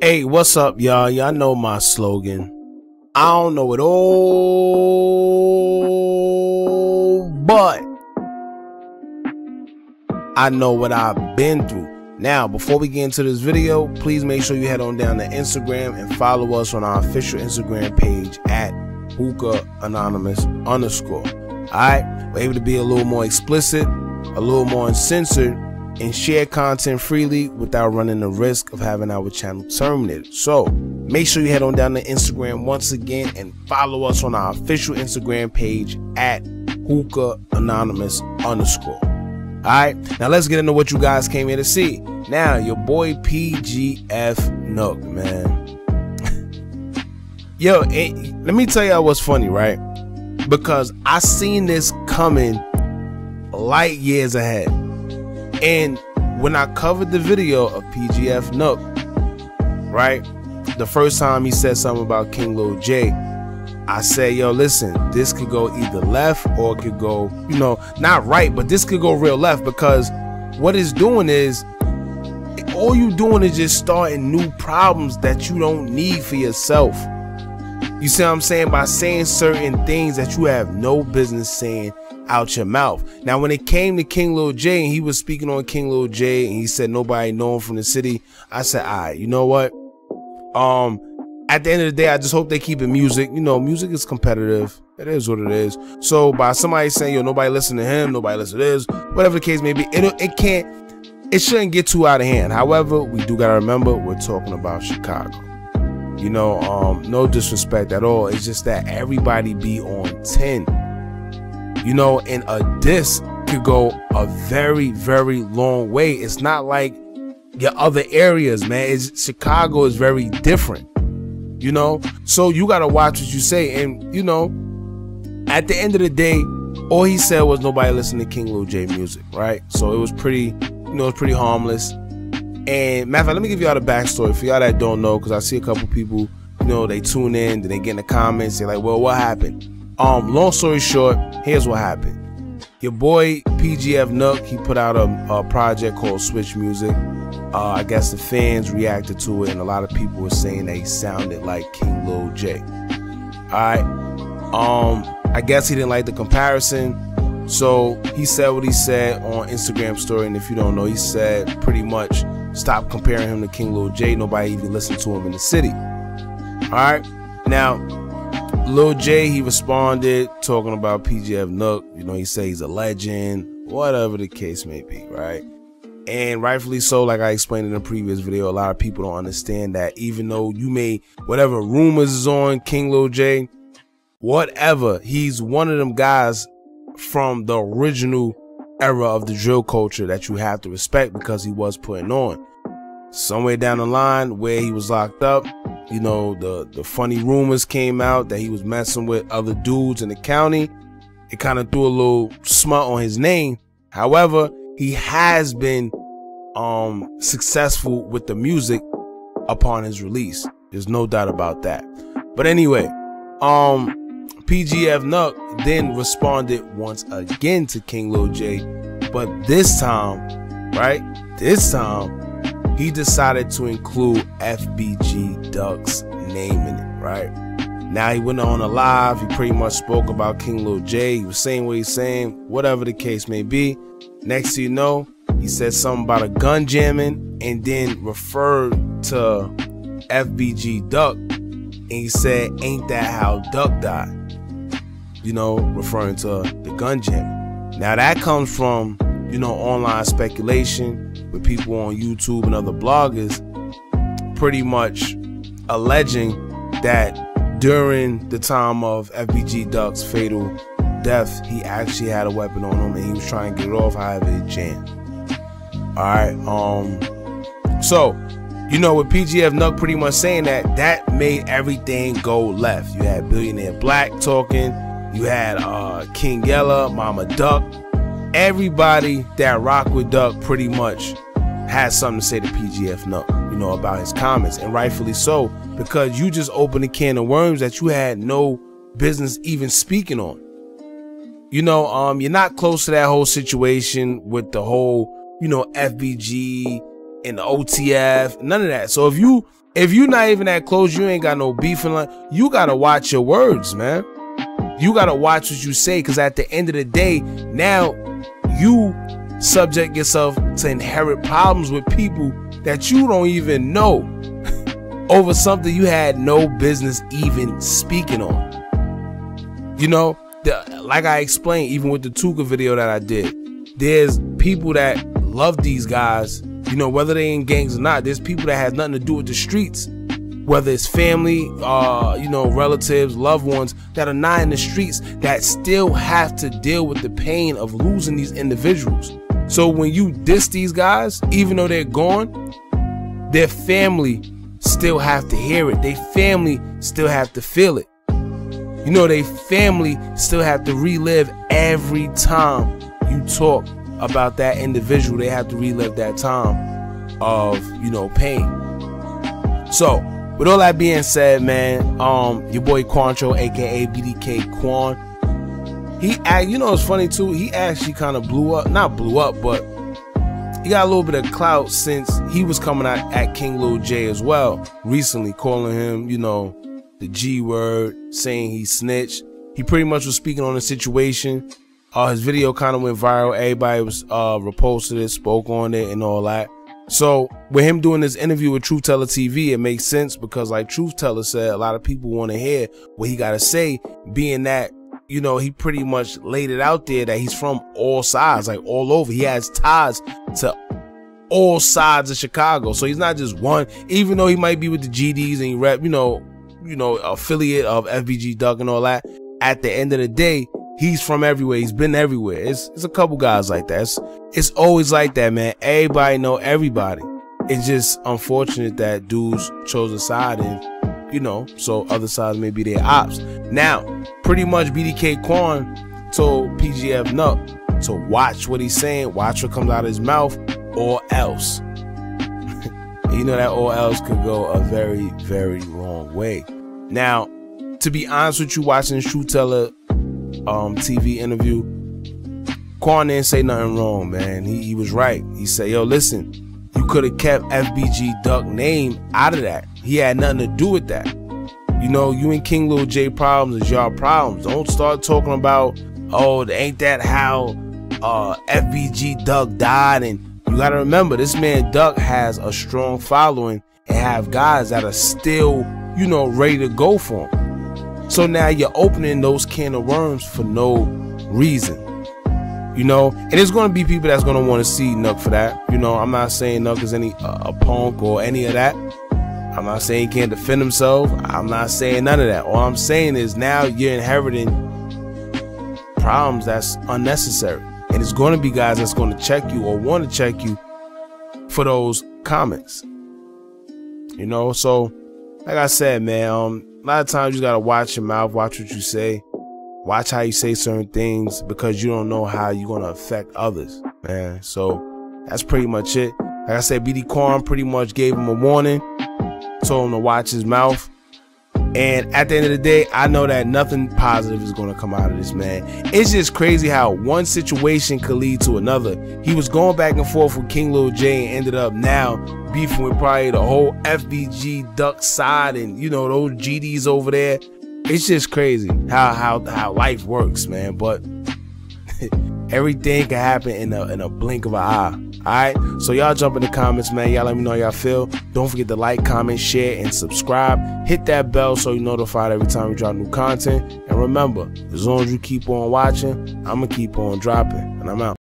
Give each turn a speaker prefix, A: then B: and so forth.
A: Hey, what's up, y'all? Y'all know my slogan. I don't know it all, but I know what I've been through. Now, before we get into this video, please make sure you head on down to Instagram and follow us on our official Instagram page at hookah_anonymous_. Alright, we're able to be a little more explicit, a little more uncensored, and share content freely without running the risk of having our channel terminated. So make sure you head on down to Instagram once again and follow us on our official Instagram page at hookah_anonymous_. Alright, now let's get into what you guys came here to see. Now, your boy PGF Nook, man. Yo, let me tell y'all what's funny, right? Because I seen this coming light years ahead. And when I covered the video of PGF Nook, right, the first time he said something about King Lil J, I said, yo, listen, this could go either left or it could go, you know, not right, but this could go real left, because what it's doing is, all you doing is just starting new problems that you don't need for yourself. You see what I'm saying? By saying certain things that you have no business saying out your mouth. Now, when it came to King Lil J and he was speaking on King Lil J and he said nobody know him from the city, I said, all right, you know what? At the end of the day, I just hope they keep it music. You know, music is competitive. It is what it is. So by somebody saying, yo, nobody listen to him, nobody listen to this, whatever the case may be, it shouldn't get too out of hand. However, we do gotta remember we're talking about Chicago. You know, no disrespect at all. It's just that everybody be on 10. You know, and a diss could go a very, very long way. It's not like your other areas, man. Chicago is very different, you know? So you got to watch what you say. And, you know, at the end of the day, all he said was nobody listened to King Lil J music, right? So it was pretty, you know, it was pretty harmless. And matter of fact, let me give y'all the backstory for y'all that don't know, because I see a couple people, you know, they tune in, then they get in the comments, they're like, well, what happened? Long story short, here's what happened. Your boy PGF Nook, he put out a project called Switch Music. I guess the fans reacted to it, and a lot of people were saying that he sounded like King Lil J. Alright. I guess he didn't like the comparison, so he said what he said on Instagram story, and if you don't know, he said pretty much stop comparing him to King Lil J. Nobody even listened to him in the city. Alright. Now, Lil J, he responded talking about PGF Nook. You know, he said he's a legend, whatever the case may be, right? And rightfully so, like I explained in the previous video, a lot of people don't understand that even though you may, whatever rumors is on King Lil J, whatever, he's one of them guys from the original era of the drill culture that you have to respect, because he was putting on. Somewhere down the line where he was locked up, you know, the funny rumors came out that he was messing with other dudes in the county. It kind of threw a little smut on his name. However, he has been successful with the music upon his release. There's no doubt about that. But anyway, PGF Nook then responded once again to King Lil J, but this time, right? This time, he decided to include FBG Duck's name in it, right? Now he went on a live, he pretty much spoke about King Lil J, he was saying what he's saying, whatever the case may be. Next thing you know, he said something about a gun jamming and then referred to FBG Duck, and he said, ain't that how Duck died? You know, referring to the gun jamming. Now that comes from, you know, online speculation with people on YouTube and other bloggers pretty much alleging that during the time of FBG Duck's fatal death, he actually had a weapon on him and he was trying to get it off, however it jammed. Alright, so, you know, with PGF Nook pretty much saying that made everything go left. You had Billionaire Black talking, you had King Yella, Mama Duck. Everybody that rock with Duck pretty much has something to say to PGF Nook, you know, about his comments, and rightfully so, because you just opened a can of worms that you had no business even speaking on. You know, you're not close to that whole situation with the whole, you know, FBG and the OTF, none of that. So if you If you're not even that close, you ain't got no beef in life, you gotta watch your words, man. You gotta watch what you say, because at the end of the day, now you subject yourself to inherit problems with people that you don't even know over something you had no business even speaking on. You know, like I explained, even with the Tuka video that I did, there's people that love these guys, you know, whether they in gangs or not. There's people that has nothing to do with the streets, whether it's family, you know, relatives, loved ones that are not in the streets, that still have to deal with the pain of losing these individuals. So when you diss these guys, even though they're gone, their family still have to hear it. Their family still have to feel it. You know, their family still have to relive every time you talk about that individual. They have to relive that time of, you know, pain. So with all that being said, man, your boy Quancho, aka BDK Quan, you know, it's funny too, he actually kind of not blew up, but he got a little bit of clout since he was coming out at King Lil J as well recently, calling him, you know, the G word, saying he snitched. He pretty much was speaking on the situation. His video kind of went viral. Everybody was reposted it, spoke on it, and all that. So with him doing this interview with Truth Teller TV, it makes sense, because like Truth Teller said, a lot of people want to hear what he got to say, being that, you know, he pretty much laid it out there that he's from all sides, like all over. He has ties to all sides of Chicago. So he's not just one, even though he might be with the GDs and he rep, you know, affiliate of FBG Duck and all that. At the end of the day, he's from everywhere. He's been everywhere. It's a couple guys like that. It's always like that, man. Everybody know everybody. It's just unfortunate that dudes chose a side, and, you know, so other sides may be their ops. Now, pretty much BDK Quan told PGF Nuck to watch what he's saying, watch what comes out of his mouth, or else. You know that or else could go a very, very wrong way. Now, to be honest with you, watching the Truth Teller TV interview, Quan didn't say nothing wrong, man. He was right. He said, yo, listen, you could have kept FBG Duck name out of that. He had nothing to do with that. You know, you and King Lil J problems is y'all problems. Don't start talking about, oh, ain't that how FBG Duck died? And you gotta remember, this man Duck has a strong following and have guys that are still, you know, ready to go for him. So now you're opening those can of worms for no reason. You know, and there's going to be people that's going to want to see Nuck for that. You know, I'm not saying Nuck is any a punk or any of that. I'm not saying he can't defend himself. I'm not saying none of that. All I'm saying is now you're inheriting problems that's unnecessary. And it's going to be guys that's going to check you or want to check you for those comments. You know, so like I said, man, a lot of times you got to watch your mouth, watch what you say. Watch how you say certain things, because you don't know how you're going to affect others, man. So that's pretty much it. Like I said, BD Quan pretty much gave him a warning, told him to watch his mouth. And at the end of the day, I know that nothing positive is going to come out of this, man. It's just crazy how one situation could lead to another. He was going back and forth with King Lil J and ended up now beefing with probably the whole FBG Duck side and, you know, those GDs over there. It's just crazy how life works, man. But everything can happen in a blink of an eye. Alright, so y'all jump in the comments, man. Y'all let me know how y'all feel. Don't forget to like, comment, share, and subscribe. Hit that bell so you're notified every time we drop new content. And remember, as long as you keep on watching, I'm gonna keep on dropping. And I'm out.